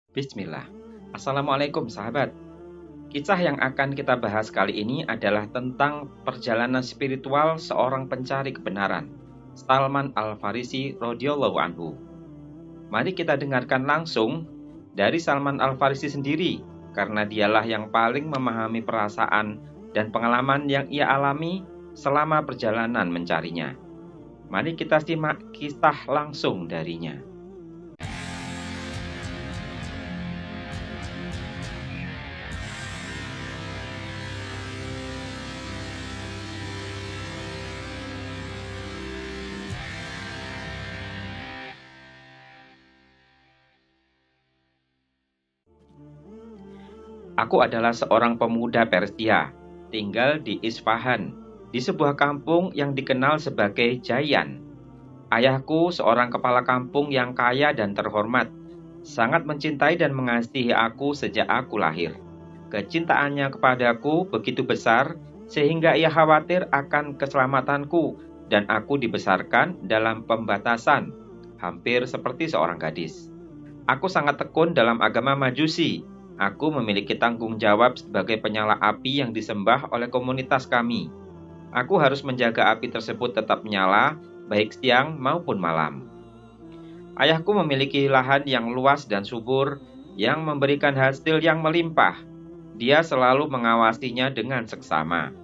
Bismillah. Assalamualaikum sahabat. Kisah yang akan kita bahas kali ini adalah tentang perjalanan spiritual seorang pencari kebenaran, Salman Al-Farisi radhiyallahu anhu. Mari kita dengarkan langsung dari Salman Al-Farisi sendiri, karena dialah yang paling memahami perasaan dan pengalaman yang ia alami selama perjalanan mencarinya. Mari kita simak kisah langsung darinya. Aku adalah seorang pemuda Persia, tinggal di Isfahan, di sebuah kampung yang dikenal sebagai Jayan. Ayahku seorang kepala kampung yang kaya dan terhormat, sangat mencintai dan mengasihi aku sejak aku lahir. Kecintaannya kepadaku begitu besar, sehingga ia khawatir akan keselamatanku, dan aku dibesarkan dalam pembatasan, hampir seperti seorang gadis. Aku sangat tekun dalam agama Majusi. Aku memiliki tanggung jawab sebagai penyala api yang disembah oleh komunitas kami. Aku harus menjaga api tersebut tetap menyala, baik siang maupun malam. Ayahku memiliki lahan yang luas dan subur, yang memberikan hasil yang melimpah. Dia selalu mengawasinya dengan seksama.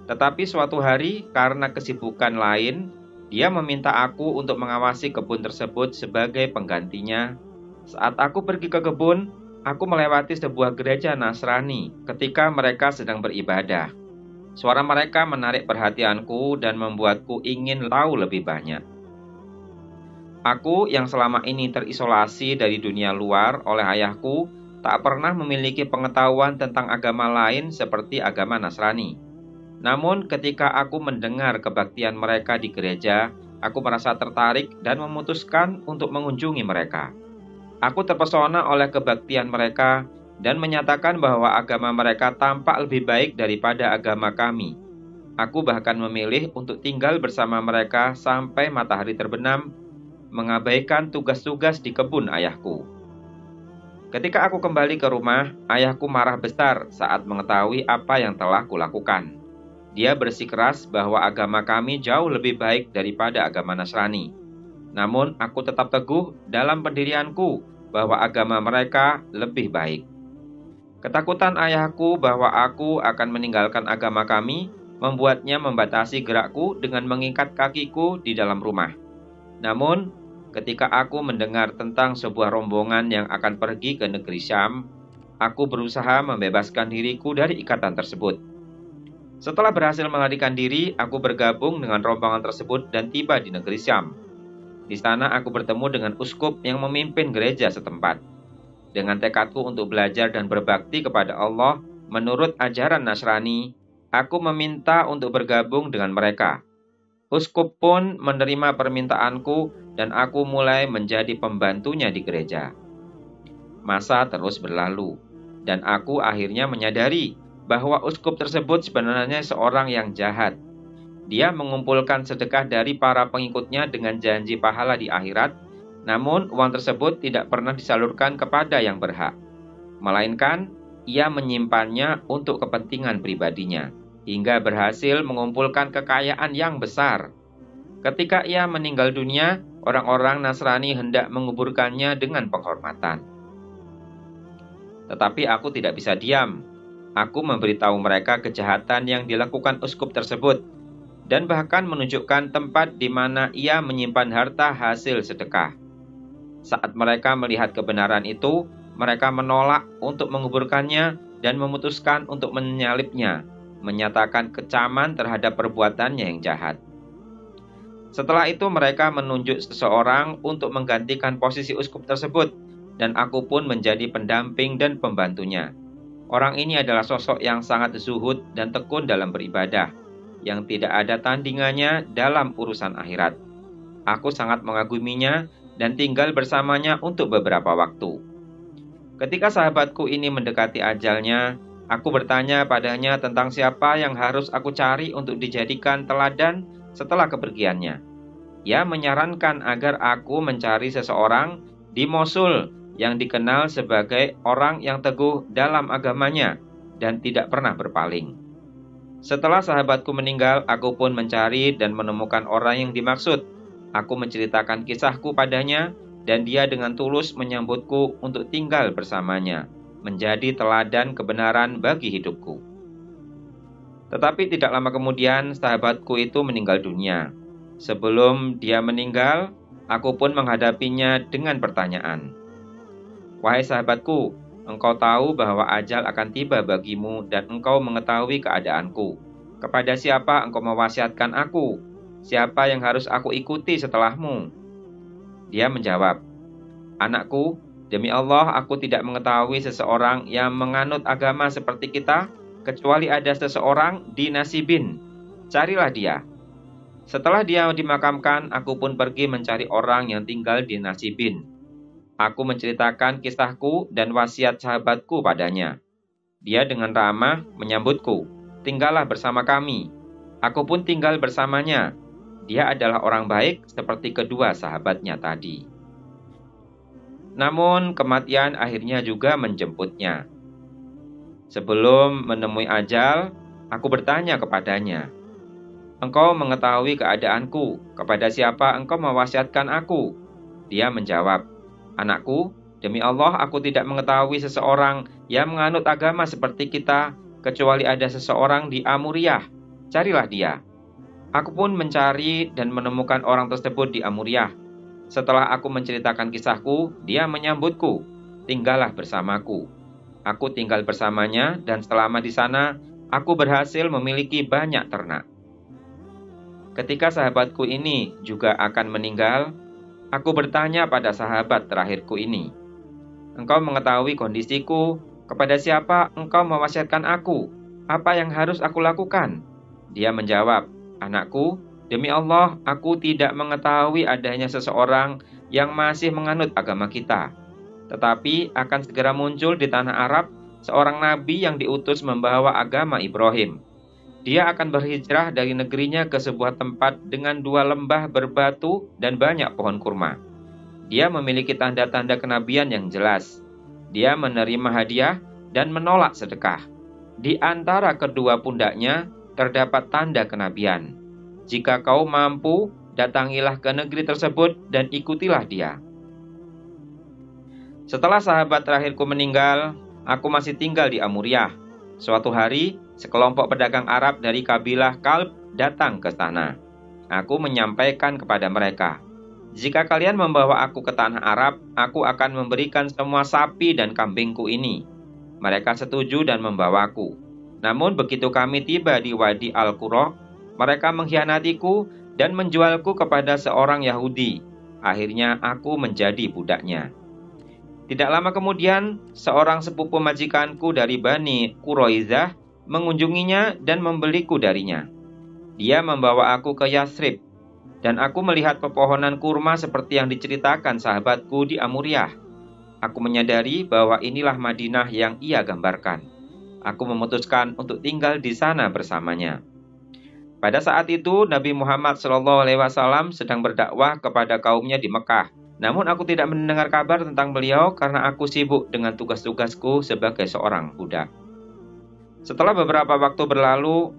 Tetapi suatu hari, karena kesibukan lain, dia meminta aku untuk mengawasi kebun tersebut sebagai penggantinya. Saat aku pergi ke kebun, aku melewati sebuah gereja Nasrani ketika mereka sedang beribadah. Suara mereka menarik perhatianku dan membuatku ingin tahu lebih banyak. Aku yang selama ini terisolasi dari dunia luar oleh ayahku, tak pernah memiliki pengetahuan tentang agama lain seperti agama Nasrani. Namun ketika aku mendengar kebaktian mereka di gereja, aku merasa tertarik dan memutuskan untuk mengunjungi mereka. Aku terpesona oleh kebaktian mereka dan menyatakan bahwa agama mereka tampak lebih baik daripada agama kami. Aku bahkan memilih untuk tinggal bersama mereka sampai matahari terbenam, mengabaikan tugas-tugas di kebun ayahku. Ketika aku kembali ke rumah, ayahku marah besar saat mengetahui apa yang telah kulakukan. Dia bersikeras bahwa agama kami jauh lebih baik daripada agama Nasrani. Namun aku tetap teguh dalam pendirianku bahwa agama mereka lebih baik. Ketakutan ayahku bahwa aku akan meninggalkan agama kami membuatnya membatasi gerakku dengan mengikat kakiku di dalam rumah. Namun, ketika aku mendengar tentang sebuah rombongan yang akan pergi ke negeri Syam, aku berusaha membebaskan diriku dari ikatan tersebut. Setelah berhasil melarikan diri, aku bergabung dengan rombongan tersebut dan tiba di negeri Syam. Di sana aku bertemu dengan uskup yang memimpin gereja setempat. Dengan tekadku untuk belajar dan berbakti kepada Allah menurut ajaran Nasrani, aku meminta untuk bergabung dengan mereka. Uskup pun menerima permintaanku dan aku mulai menjadi pembantunya di gereja. Masa terus berlalu, dan aku akhirnya menyadari bahwa uskup tersebut sebenarnya seorang yang jahat. Dia mengumpulkan sedekah dari para pengikutnya dengan janji pahala di akhirat, namun uang tersebut tidak pernah disalurkan kepada yang berhak. Melainkan, ia menyimpannya untuk kepentingan pribadinya, hingga berhasil mengumpulkan kekayaan yang besar. Ketika ia meninggal dunia, orang-orang Nasrani hendak menguburkannya dengan penghormatan. Tetapi aku tidak bisa diam. Aku memberitahu mereka kejahatan yang dilakukan uskup tersebut, dan bahkan menunjukkan tempat di mana ia menyimpan harta hasil sedekah. Saat mereka melihat kebenaran itu, mereka menolak untuk menguburkannya dan memutuskan untuk menyalibnya, menyatakan kecaman terhadap perbuatannya yang jahat. Setelah itu mereka menunjuk seseorang untuk menggantikan posisi uskup tersebut, dan aku pun menjadi pendamping dan pembantunya. Orang ini adalah sosok yang sangat zuhud dan tekun dalam beribadah, yang tidak ada tandingannya dalam urusan akhirat. Aku sangat mengaguminya dan tinggal bersamanya untuk beberapa waktu. Ketika sahabatku ini mendekati ajalnya, aku bertanya padanya tentang siapa yang harus aku cari untuk dijadikan teladan setelah kepergiannya. Ia menyarankan agar aku mencari seseorang di Mosul yang dikenal sebagai orang yang teguh dalam agamanya dan tidak pernah berpaling. Setelah sahabatku meninggal, aku pun mencari dan menemukan orang yang dimaksud. Aku menceritakan kisahku padanya, dan dia dengan tulus menyambutku untuk tinggal bersamanya, menjadi teladan kebenaran bagi hidupku. Tetapi tidak lama kemudian, sahabatku itu meninggal dunia. Sebelum dia meninggal, aku pun menghadapinya dengan pertanyaan. Wahai sahabatku, engkau tahu bahwa ajal akan tiba bagimu dan engkau mengetahui keadaanku. Kepada siapa engkau mewasiatkan aku? Siapa yang harus aku ikuti setelahmu? Dia menjawab, anakku, demi Allah aku tidak mengetahui seseorang yang menganut agama seperti kita, kecuali ada seseorang di Nasibin. Carilah dia. Setelah dia dimakamkan, aku pun pergi mencari orang yang tinggal di Nasibin. Aku menceritakan kisahku dan wasiat sahabatku padanya. Dia dengan ramah menyambutku, tinggallah bersama kami. Aku pun tinggal bersamanya. Dia adalah orang baik seperti kedua sahabatnya tadi. Namun kematian akhirnya juga menjemputnya. Sebelum menemui ajal, aku bertanya kepadanya, engkau mengetahui keadaanku, kepada siapa engkau mewasiatkan aku? Dia menjawab, anakku, demi Allah aku tidak mengetahui seseorang yang menganut agama seperti kita, kecuali ada seseorang di Amuriyah. Carilah dia. Aku pun mencari dan menemukan orang tersebut di Amuriyah. Setelah aku menceritakan kisahku, dia menyambutku, tinggallah bersamaku. Aku tinggal bersamanya dan selama di sana, aku berhasil memiliki banyak ternak. Ketika sahabatku ini juga akan meninggal, aku bertanya pada sahabat terakhirku ini, engkau mengetahui kondisiku, kepada siapa engkau mewasiatkan aku? Apa yang harus aku lakukan? Dia menjawab, anakku, demi Allah aku tidak mengetahui adanya seseorang yang masih menganut agama kita. Tetapi akan segera muncul di tanah Arab seorang nabi yang diutus membawa agama Ibrahim. Dia akan berhijrah dari negerinya ke sebuah tempat dengan 2 lembah berbatu dan banyak pohon kurma. Dia memiliki tanda-tanda kenabian yang jelas. Dia menerima hadiah dan menolak sedekah. Di antara kedua pundaknya terdapat tanda kenabian. Jika kau mampu, datangilah ke negeri tersebut dan ikutilah dia. Setelah sahabat terakhirku meninggal, aku masih tinggal di Amuriyah. Suatu hari, sekelompok pedagang Arab dari kabilah Kalb datang ke sana. Aku menyampaikan kepada mereka, jika kalian membawa aku ke tanah Arab, aku akan memberikan semua sapi dan kambingku ini. Mereka setuju dan membawaku. Namun begitu kami tiba di Wadi Al-Qura, mereka mengkhianatiku dan menjualku kepada seorang Yahudi. Akhirnya aku menjadi budaknya. Tidak lama kemudian, seorang sepupu majikanku dari Bani Quraizah mengunjunginya dan membeliku darinya. Dia membawa aku ke Yathrib, dan aku melihat pepohonan kurma seperti yang diceritakan sahabatku di Amuriyah. Aku menyadari bahwa inilah Madinah yang ia gambarkan. Aku memutuskan untuk tinggal di sana bersamanya. Pada saat itu, Nabi Muhammad SAW sedang berdakwah kepada kaumnya di Mekah. Namun aku tidak mendengar kabar tentang beliau karena aku sibuk dengan tugas-tugasku sebagai seorang budak. Setelah beberapa waktu berlalu,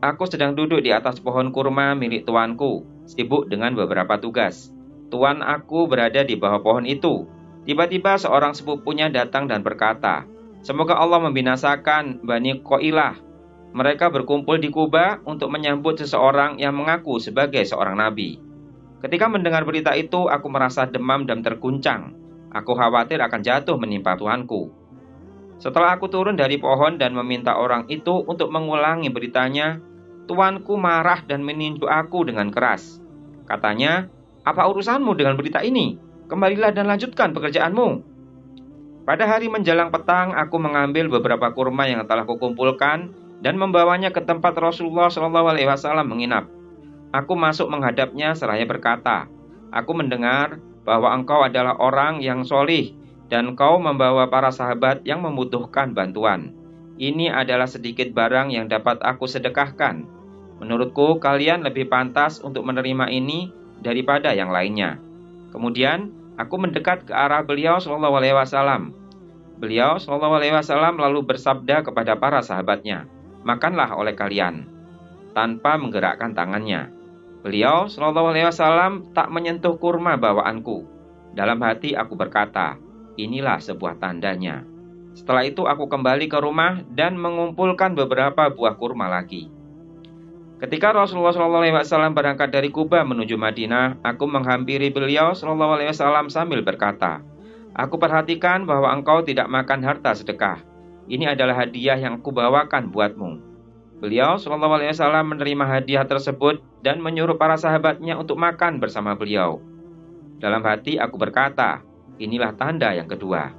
aku sedang duduk di atas pohon kurma milik tuanku, sibuk dengan beberapa tugas. Tuan aku berada di bawah pohon itu. Tiba-tiba seorang sepupunya datang dan berkata, semoga Allah membinasakan Bani Qailah. Mereka berkumpul di Kuba untuk menyambut seseorang yang mengaku sebagai seorang nabi. Ketika mendengar berita itu, aku merasa demam dan terguncang. Aku khawatir akan jatuh menimpa tuanku. Setelah aku turun dari pohon dan meminta orang itu untuk mengulangi beritanya, tuanku marah dan meninju aku dengan keras. Katanya, apa urusanmu dengan berita ini? Kembalilah dan lanjutkan pekerjaanmu. Pada hari menjelang petang, aku mengambil beberapa kurma yang telah kukumpulkan dan membawanya ke tempat Rasulullah SAW menginap. Aku masuk menghadapnya seraya berkata, aku mendengar bahwa engkau adalah orang yang solih dan engkau membawa para sahabat yang membutuhkan bantuan. Ini adalah sedikit barang yang dapat aku sedekahkan. Menurutku kalian lebih pantas untuk menerima ini daripada yang lainnya. Kemudian Aku mendekat ke arah beliau Shallallahu Alaihi Wasallam. Beliau Shallallahu Alaihi Wasallam lalu bersabda kepada para sahabatnya, "Makanlah oleh kalian," tanpa menggerakkan tangannya. Beliau Shallallahu Alaihi Wasallam tak menyentuh kurma bawaanku. Dalam hati aku berkata, inilah sebuah tandanya. Setelah itu aku kembali ke rumah dan mengumpulkan beberapa buah kurma lagi. Ketika Rasulullah SAW berangkat dari Kuba menuju Madinah, aku menghampiri beliau SAW sambil berkata, "Aku perhatikan bahwa engkau tidak makan harta sedekah. Ini adalah hadiah yang aku bawakan buatmu." Beliau SAW menerima hadiah tersebut dan menyuruh para sahabatnya untuk makan bersama beliau. Dalam hati aku berkata, inilah tanda yang kedua.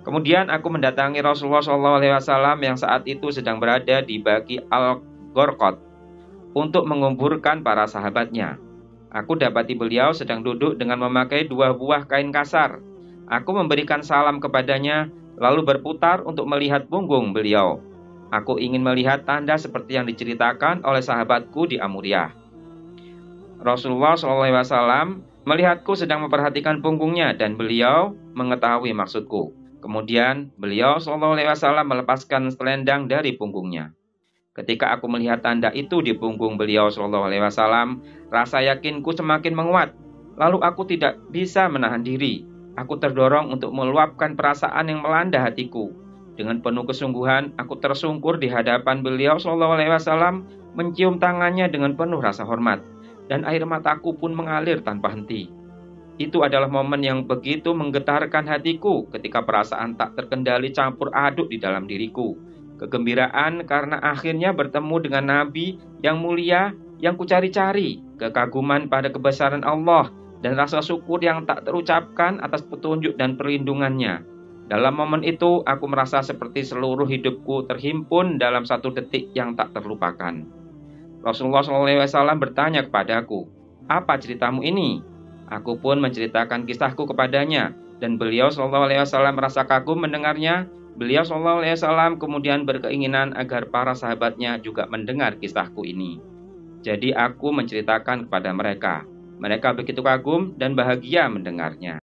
Kemudian aku mendatangi Rasulullah SAW yang saat itu sedang berada di Baqi al-Gharqad untuk menguburkan para sahabatnya. Aku dapati beliau sedang duduk dengan memakai 2 buah kain kasar. Aku memberikan salam kepadanya, lalu berputar untuk melihat punggung beliau. Aku ingin melihat tanda seperti yang diceritakan oleh sahabatku di Amuriah. Rasulullah SAW melihatku sedang memperhatikan punggungnya dan beliau mengetahui maksudku. Kemudian beliau SAW melepaskan selendang dari punggungnya. Ketika aku melihat tanda itu di punggung beliau SAW, rasa yakinku semakin menguat. Lalu aku tidak bisa menahan diri. Aku terdorong untuk meluapkan perasaan yang melanda hatiku. Dengan penuh kesungguhan, aku tersungkur di hadapan beliau SAW, mencium tangannya dengan penuh rasa hormat, dan air mataku pun mengalir tanpa henti. Itu adalah momen yang begitu menggetarkan hatiku ketika perasaan tak terkendali campur aduk di dalam diriku. Kegembiraan karena akhirnya bertemu dengan Nabi yang mulia yang kucari-cari, kekaguman pada kebesaran Allah, dan rasa syukur yang tak terucapkan atas petunjuk dan perlindungannya. Dalam momen itu, aku merasa seperti seluruh hidupku terhimpun dalam satu detik yang tak terlupakan. Rasulullah SAW bertanya kepadaku, "Apa ceritamu ini?" Aku pun menceritakan kisahku kepadanya, dan beliau SAW merasa kagum mendengarnya. Beliau SAW kemudian berkeinginan agar para sahabatnya juga mendengar kisahku ini. Jadi aku menceritakan kepada mereka. Mereka begitu kagum dan bahagia mendengarnya.